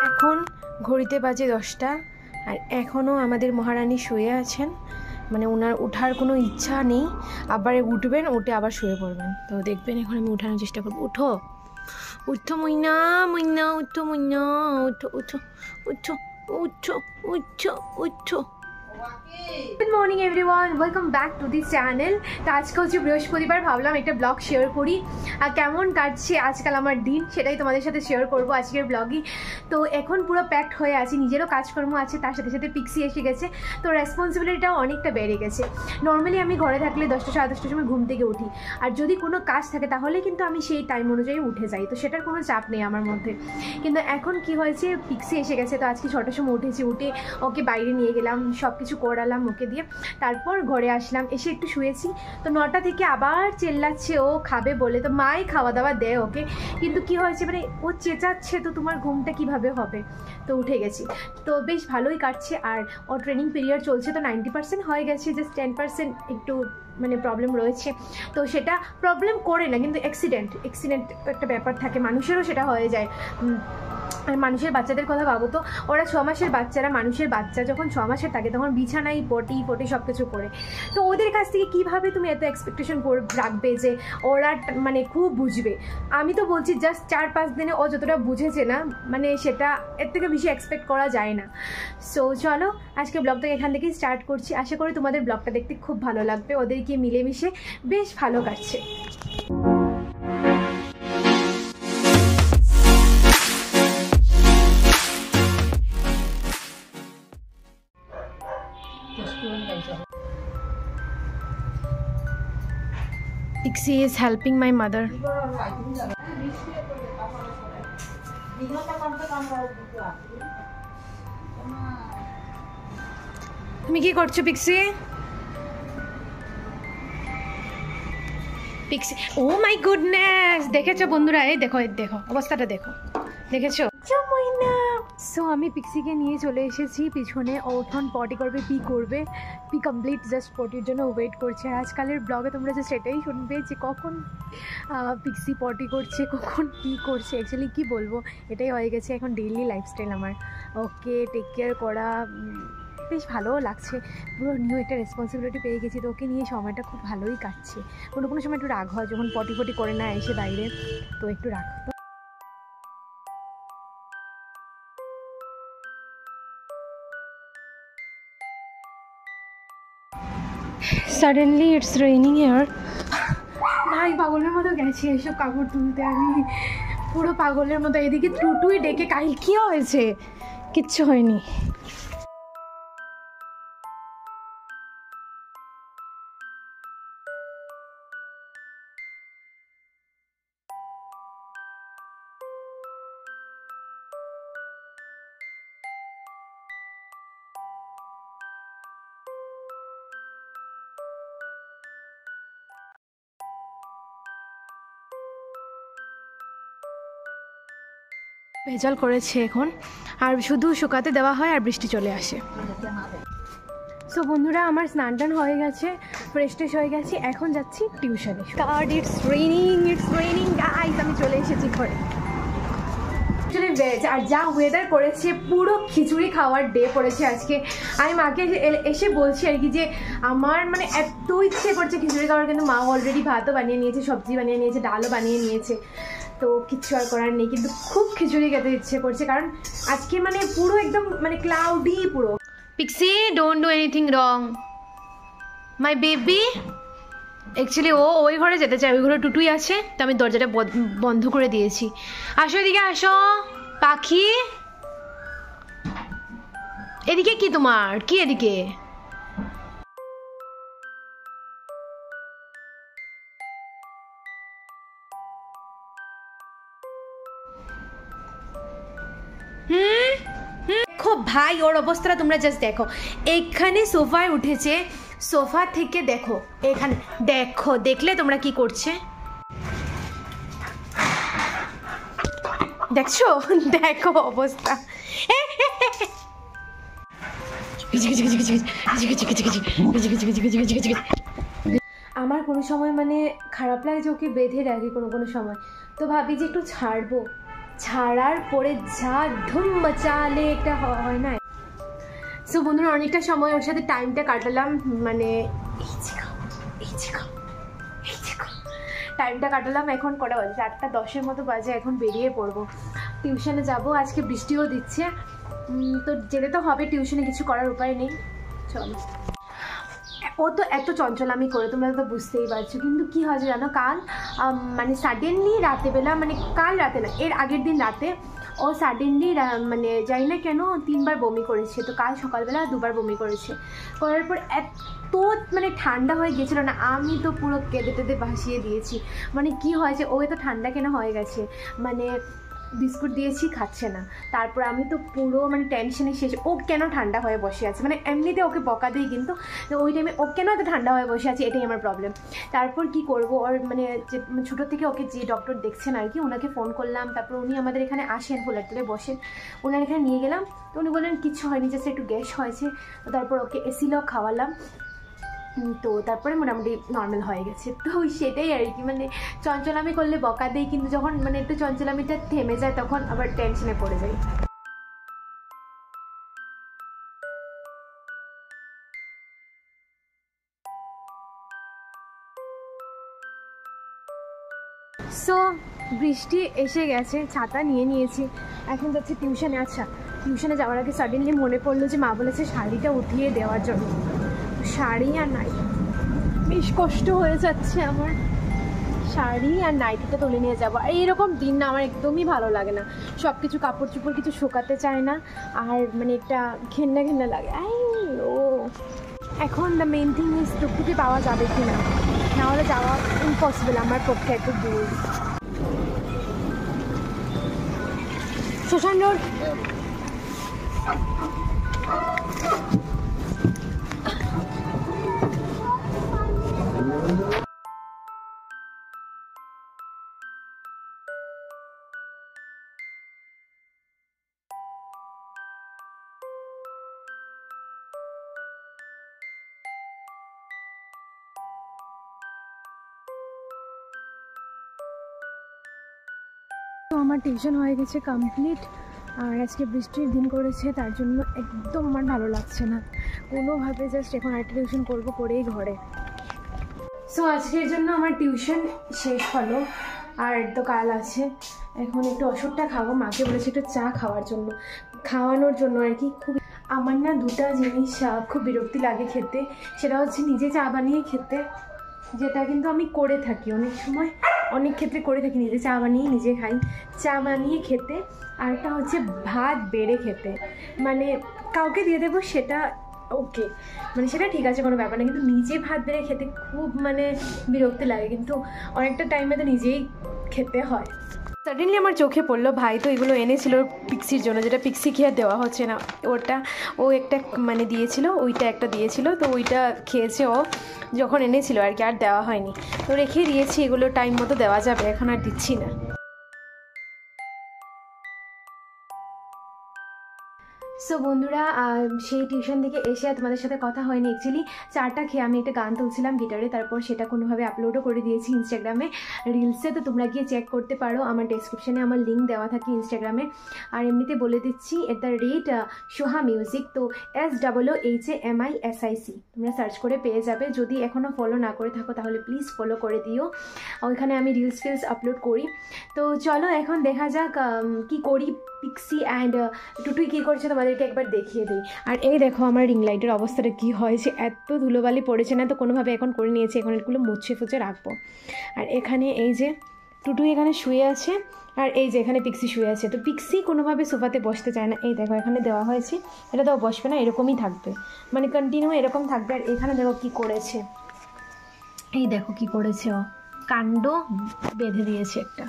এখন ঘড়িতে বাজে 10টা আর এখনও আমাদের মহারানী শুয়ে আছেন, মানে ওনার ওঠার কোনো ইচ্ছা নেই। আবার উঠবেন, উঠে আবার শুয়ে পড়বেন। তো দেখবেন এখন আমি উঠানোর চেষ্টা করবো। উঠো উঠো মইনা, মইনা উঠো, মইনা উঠো, উঠো উঠো উঠো উঠো উঠো। Good morning everyone, welcome back to this channel. তো আজকে হচ্ছে বৃহস্পতিবার, ভাবলাম একটা ব্লগ শেয়ার করি আর কেমন কাটছে আজকাল আমার দিন সেটাই তোমাদের সাথে শেয়ার করব আজকের ব্লগই। তো এখন পুরো প্যাকড হয়ে আছি, নিজেরও কাজকর্ম আছে, তার সাথে সাথে পিক্সি এসে গেছে, তো রেসপন্সিবিলিটিটাও অনেকটা বেড়ে গেছে। নর্মালি আমি ঘরে থাকলে 10টা সাড়ে 10টার সময় ঘুম থেকে উঠি, আর যদি কোনো কাজ থাকে তাহলে কিন্তু আমি সেই টাইম অনুযায়ী উঠে যাই, তো সেটার কোনো চাপ নেই আমার মধ্যে। কিন্তু এখন কি হয়েছে, পিক্সি এসে গেছে, তো আজকে 6টার সময় উঠেছি, উঠে ওকে বাইরে নিয়ে গেলাম, সব কিছু করালাম ওকে দিয়ে, তারপর ঘরে আসলাম, এসে একটু শুয়েছি। তো 9টা থেকে আবার চেল্লাচ্ছে ও খাবে বলে, তো মাই খাওয়া দাওয়া দেয় ওকে, কিন্তু কি হয়েছে মানে ও চেঁচাচ্ছে, তো তোমার ঘুমটা কিভাবে হবে। তো উঠে গেছি, তো বেশ ভালোই কাটছে। আর ও ট্রেনিং পিরিয়ড চলছে, তো 90% হয়ে গেছে, জাস্ট 10% একটু মানে প্রবলেম রয়েছে। তো সেটা প্রবলেম করে না, কিন্তু অ্যাক্সিডেন্ট একটা ব্যাপার থাকে, মানুষেরও সেটা হয়ে যায়। আর মানুষের বাচ্চাদের কথা ভাবো তো, ওরা 6 মাসের বাচ্চারা, মানুষের বাচ্চা যখন 6 মাসের থাকে তখন বিছানায় পটি সব কিছু করে, তো ওদের কাছ থেকে কীভাবে তুমি এত এক্সপেকটেশন রাখবে যে ওরা মানে খুব বুঝবে। আমি তো বলছি জাস্ট 4-5 দিনে ও যতটা বুঝেছে না, মানে সেটা এর থেকে বেশি এক্সপেক্ট করা যায় না। সো চলো আজকে ব্লগটাকে এখান থেকেই স্টার্ট করছি, আশা করি তোমাদের ব্লগটা দেখতে খুব ভালো লাগবে, ওদেরকে মিলেমিশে বেশ ভালো কাটছে। Pixie is helping my mother. তুমি কি করছো Pixie? Pixie, oh my goodness, দেখেছো বন্ধুরা? এই দেখো, দেখো অবস্থাটা, দেখেছো? সো আমি পিক্সিকে নিয়ে চলে এসেছি পিছনে, ও এখন পটি করবে, পি কমপ্লিট, জাস্ট পটির জন্য ওয়েট করছে। আর আজকালের ব্লগে তোমরা জাস্ট এটাই শুনবে যে কখন পিক্সি পটি করছে, কখন পি করছে। অ্যাকচুয়ালি কি বলবো, এটাই হয়ে গেছে এখন ডেইলি লাইফস্টাইল আমার। ওকে টেক কেয়ার করা বেশ ভালোও লাগছে, পুরো নিউ একটা রেসপন্সিবিলিটি পেয়ে গেছি, তো ওকে নিয়ে সময়টা খুব ভালোই কাটছে। কোনো সময় একটু রাগ হয় যখন পটি করে না এসে বাইরে, তো একটু রাগ। Suddenly it's raining here. ভাই পাগলের মতো গেছি এসব কাপড় তুলতে, আমি পুরো পাগলের মতো। এদিকে টুটুই ডেকে, কাল কি হয়েছে? কিচ্ছু হয়নি। ভেজাল করেছে এখন, আর শুধু শুকাতে দেওয়া হয় আর বৃষ্টি চলে আসে। সো বন্ধুরা, আমার স্নান টান হয়ে গেছে, ফ্রেশ হয়ে গেছি, এখন যাচ্ছি টিউশনে। স্টার্ট, ইটস রেইনিং গাইস, আমি চলে এসেছি ঘরে। ভেজ, আর যা ওয়েদার করেছে, পুরো খিচুড়ি খাওয়ার ডে পড়েছে আজকে। আমি মাকে এসে বলছি আর কি যে আমার মানে এত ইচ্ছে করছে খিচুড়ি খাওয়ার, কিন্তু মা অলরেডি ভাতও বানিয়ে নিয়েছে, সবজি বানিয়ে নিয়েছে, ডালও বানিয়ে নিয়েছে, তো কিচ্ছু আর করার নেই। কিন্তু খুব খিচুড়ি খেতে ইচ্ছে করছে, কারণ আজকে মানে পুরো একদম মানে ক্লাউডি পুরো। Pixie, don't do anything wrong my baby. Actually ও ওই ঘরে যেতে চায়, ওই ঘরে টুটুই আছে, তো আমি দরজাটা বন্ধ করে দিয়েছি। আসো এদিকে আসো পাখি, এদিকে। কি তোমার কি এদিকে? দেখো ভাই, ওর অবস্থাটা তোমরা জাস্ট দেখো। এইখানে সোফায় উঠেছে, সোফা থেকে দেখো এখানে, দেখলে তোমরা কি করছে দেখছো? দেখো অবস্থা। আমার কোনো সময় মানে খারাপ লাগে যে ওকে বেঁধে রাখি কোনো সময়, তো ভাবি যে একটু ছাড়ার পরে যা ধুম মচালে একটা হয় না। সো বন্ধুরা অনেকটা সময় ওর সাথে টাইমটা কাটালাম, মানে টাইমটা কাটালাম। এখন কটা বাজে? 8:10 মতো বাজে। এখন বেরিয়ে পড়বো, টিউশনে যাব। আজকে বৃষ্টিও দিচ্ছে, তো যেতে তো হবে, টিউশনে কিছু করার উপায় নেই। চলো। ও তো এত চঞ্চলামি করে তোমরা তো বুঝতেই পারছো, কিন্তু কি হয়েছে জানো, কাল মানে সাডেনলি রাতেবেলা, মানে কাল রাতে না, এর আগের দিন রাতে ও সাডেনলি মানে জানি না কেন 3বার বমি করেছে। তো কাল সকালবেলা 2বার বমি করেছে। করার পর এত মানে ঠান্ডা হয়ে গেছিলো না, আমি তো পুরো কেঁদে টেঁদে ভাসিয়ে দিয়েছি। মানে কি হয়েছে, ও এত ঠান্ডা কেন হয়ে গেছে, মানে বিস্কুট দিয়েছি খাচ্ছে না। তারপর আমি তো পুরো মানে টেনশনে শেষ, ও কেন ঠান্ডা হয়ে বসে আছে, মানে এমনিতে ওকে বকা দিই, কিন্তু ওই টাইমে ও কেন এত ঠান্ডা হয়ে বসে আছে, এটাই আমার প্রবলেম। তারপর কি করব, ওর মানে যে ছোটো থেকে ওকে যে ডক্টর দেখছেন আর কি, ওনাকে ফোন করলাম। তারপর উনি আমাদের এখানে আসেন, হোলারটেলে বসেন, ওনার এখানে নিয়ে গেলাম। তো উনি বললেন কিচ্ছু হয়নি, জাস্ট একটু গ্যাস হয়েছে। তারপর ওকে এসিলও খাওয়ালাম, তো তারপরে মোটামুটি নর্মাল হয়ে গেছে। তো সেটাই আর কি, মানে চঞ্চলামি করলে বকা দেয়, কিন্তু যখন মানে একটু চঞ্চলামিটা থেমে যায় তখন আবার টেনশনে পড়ে যায়। সো বৃষ্টি এসে গেছে, ছাতা নিয়ে নিয়েছি, এখন যাচ্ছি টিউশনে। আচ্ছা, টিউশনে যাওয়ার আগে সাডেনলি মনে পড়লো যে মা বলেছে শাড়িটা উঠিয়ে দেওয়ার জন্য। শাড়ি আর নাই, বেশ কষ্ট হয়ে যাচ্ছে আমার। শাড়ি আর নাইটিটা তুলে নিয়ে যাবো। আর এইরকম দিন না আমার একদমই ভালো লাগে না, সব কিছু কাপড় চোপড় কিছু শোকাতে চায় না, আর মানে একটা ঘেন্না ঘেন্না লাগে। ও এখন দ্য মেইন থিং ইজ টুকটুকি পাওয়া যাবে কি না, নাহলে যাওয়া ইম্পসিবল আমার পক্ষে, একটু দূর। শ্মশান রোড। তো আমার টিউশন হয়ে গেছে কমপ্লিট, আর আজকে বৃষ্টির দিন করেছে, তার জন্য একদম আমার ভালো লাগছে না কোনোভাবে। জাস্ট এখন আরেকটা টিউশন করবো, করেই ঘরে। সো আজকের জন্য আমার টিউশন শেষ হলো, আর তো কাল আছে। এখন একটু ওষুধটা খাবো, মাকে বলেছে একটু চা খাওয়ার জন্য, খাওয়ানোর জন্য আর কি। খুব আমার না দুটা জিনিস খুব বিরক্তি লাগে খেতে, সেটা হচ্ছে নিজে চা বানিয়ে খেতে, যেটা কিন্তু আমি করে থাকি অনেক সময়, অনেক ক্ষেত্রে করে থাকি, নিজে চা বানিয়ে নিজে খাই, চা বানিয়ে খেতে। আরেকটা হচ্ছে ভাত বেড়ে খেতে, মানে কাউকে দিয়ে দেবো সেটা ওকে, মানে সেটা ঠিক আছে, কোনো ব্যাপার না, কিন্তু নিজে ভাত বেড়ে খেতে খুব মানে বিরক্তি লাগে, কিন্তু অনেকটা টাইমে তো নিজেই খেতে হয়। সাডেনলি আমার চোখে পড়লো, ভাই তো এগুলো এনেছিল পিক্সির জন্য, যেটা পিক্সি খেয়ে দেওয়া হচ্ছে না, ওটা ও একটা মানে দিয়েছিল, ওইটা একটা দিয়েছিল, তো ওইটা খেয়েছে ও যখন এনেছিল আর কি, আর দেওয়া হয়নি, তো রেখে দিয়েছি। এগুলো টাইম মতো দেওয়া যাবে, এখন আর দিচ্ছি না। সো বন্ধুরা, সেই টিউশন থেকে এসে তোমাদের সাথে কথা হয়নি, অ্যাকচুয়ালি চাটা খেয়ে আমি একটা গান তুলছিলাম গিটারে, তারপর সেটা কোনোভাবে আপলোডও করে দিয়েছি ইনস্টাগ্রামে রিলসে, তো তোমরা গিয়ে চেক করতে পারো, আমার ডেসক্রিপশানে আমার লিঙ্ক দেওয়া থাকে ইনস্টাগ্রামে। আর এমনিতে বলে দিচ্ছি @সোহা মিউজিক, তো SOOHAMISIC তোমরা সার্চ করে পেয়ে যাবে। যদি এখনও ফলো না করে থাকো তাহলে প্লিজ ফলো করে দিও, ওইখানে আমি রিলস আপলোড করি। তো চলো এখন দেখা যাক কি করি। পিক্সি অ্যান্ড টুটুই কী করছে তোমাদেরকে একবার দেখিয়ে দিই। আর এই দেখো আমার রিং লাইটের অবস্থাটা কী হয়েছে, এত ধুলোবালি পড়েছে না, তো কোনোভাবে এখন করে নিয়েছি, এখন এগুলো মুছে ফুছে রাখবো। আর এখানে এই যে টুটুই এখানে শুয়ে আছে, আর এই যে এখানে পিক্সি শুয়ে আছে, তো পিক্সি কোনোভাবে সোফাতে বসতে চায় না। এই দেখো এখানে দেওয়া হয়েছে, এটা তো বসবে না, এরকমই থাকবে, মানে কন্টিনিউ এরকম থাকবে। আর এখানে দেখো কী করেছে, এই দেখো কী করেছে, ও কাণ্ড বেঁধে দিয়েছে একটা।